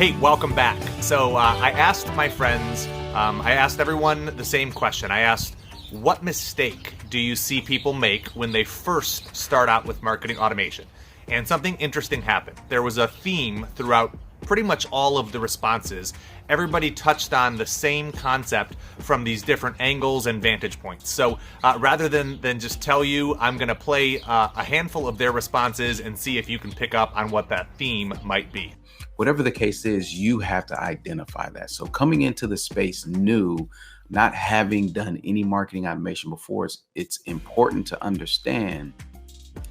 Hey, welcome back. So I asked my friends, I asked everyone the same question. I asked, what mistake do you see people make when they first start out with marketing automation? And something interesting happened. There was a theme throughout pretty much all of the responses. Everybody touched on the same concept from these different angles and vantage points. So rather than just tell you, I'm going to play a handful of their responses and see if you can pick up on what that theme might be. Whatever the case is, you have to identify that. So coming into the space new, not having done any marketing automation before, it's important to understand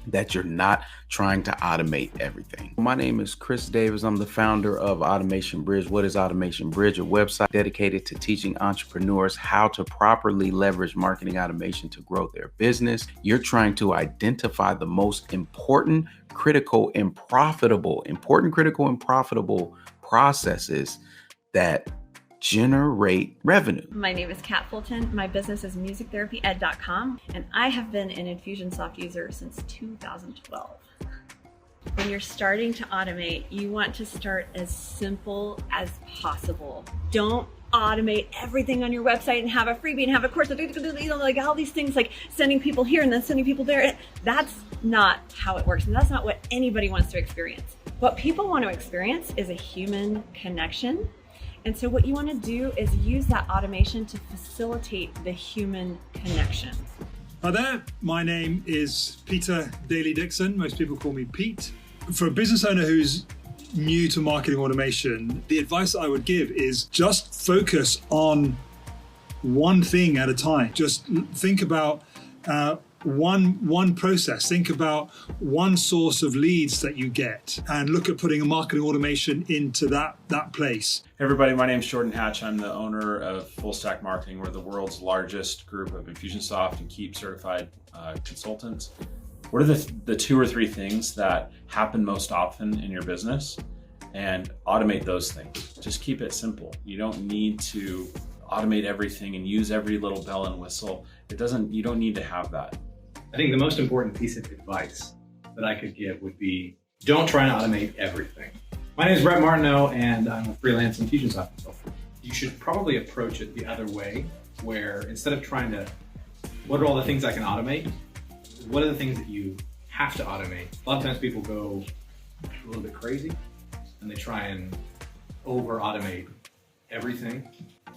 that you're not trying to automate everything. My name is Chris Davis. I'm the founder of Automation Bridge. What is Automation Bridge? A website dedicated to teaching entrepreneurs how to properly leverage marketing automation to grow their business. You're trying to identify the most important, critical, and profitable processes that generate revenue. My name is Kat Fulton. My business is musictherapyed.com, and I have been an Infusionsoft user since 2012. When you're starting to automate, you want to start as simple as possible. Don't automate everything on your website and have a freebie and have a course, like all these things, like sending people here and then sending people there. That's not how it works, and that's not what anybody wants to experience. What people want to experience is a human connection. And so what you want to do is use that automation to facilitate the human connection. Hi there, my name is Peter Daly-Dixon. Most people call me Pete. For a business owner who's new to marketing automation, the advice I would give is just focus on one thing at a time. Just think about one process. Think about one source of leads that you get and look at putting a marketing automation into that place. Hey everybody, my name is Jordan Hatch. I'm the owner of Full Stack Marketing. We're the world's largest group of Infusionsoft and Keep certified consultants. What are the two or three things that happen most often in your business? And automate those things. Just keep it simple. You don't need to automate everything and use every little bell and whistle. You don't need to have that. I think the most important piece of advice that I could give would be, don't try to automate everything. My name is Brett Martineau, and I'm a freelance Infusionsoft consultant. You should probably approach it the other way, where instead of trying to, what are all the things I can automate? What are the things that you have to automate? A lot of times people go a little bit crazy, and they try and over-automate everything.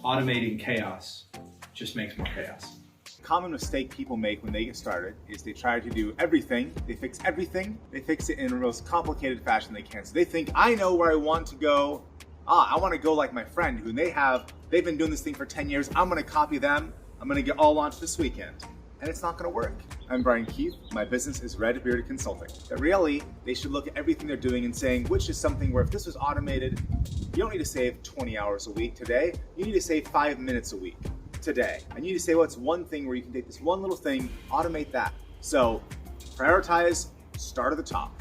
Automating chaos just makes more chaos. Common mistake people make when they get started is they try to do everything, they fix everything, they fix it in the most complicated fashion they can. So they think, I know where I want to go. I want to go like my friend who they've been doing this thing for 10 years. I'm going to copy them. I'm going to get all launched this weekend. And it's not going to work. I'm Brian Keith. My business is Red Bearded Consulting. But really, they should look at everything they're doing and saying, which is something where if this was automated, you don't need to save 20 hours a week today. You need to save 5 minutes a week today. And you need to say, what's one thing where you can take this one little thing, automate that. So prioritize, start at the top.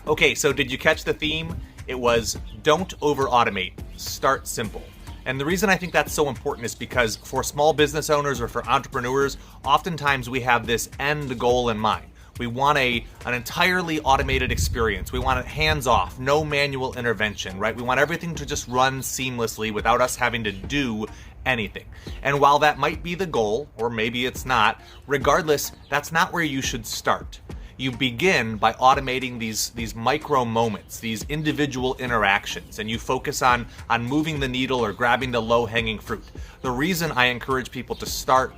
Okay, so did you catch the theme? It was don't over-automate, start simple. And the reason I think that's so important is because for small business owners or for entrepreneurs, oftentimes we have this end goal in mind. We want an entirely automated experience. We want it hands-off, no manual intervention, right? We want everything to just run seamlessly without us having to do anything. And while that might be the goal, or maybe it's not, regardless, that's not where you should start. You begin by automating these micro moments, these individual interactions, and you focus on moving the needle or grabbing the low-hanging fruit. The reason I encourage people to start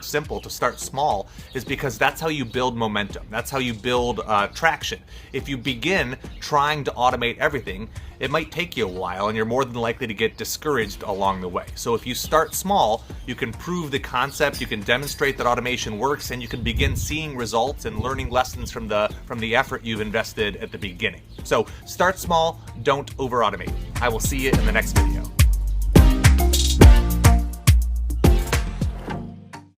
simple, to start small, is because that's how you build momentum. That's how you build traction. If you begin trying to automate everything, it might take you a while and you're more than likely to get discouraged along the way. So if you start small, you can prove the concept, you can demonstrate that automation works, and you can begin seeing results and learning lessons from the effort you've invested at the beginning. So start small, don't over-automate. I will see you in the next video.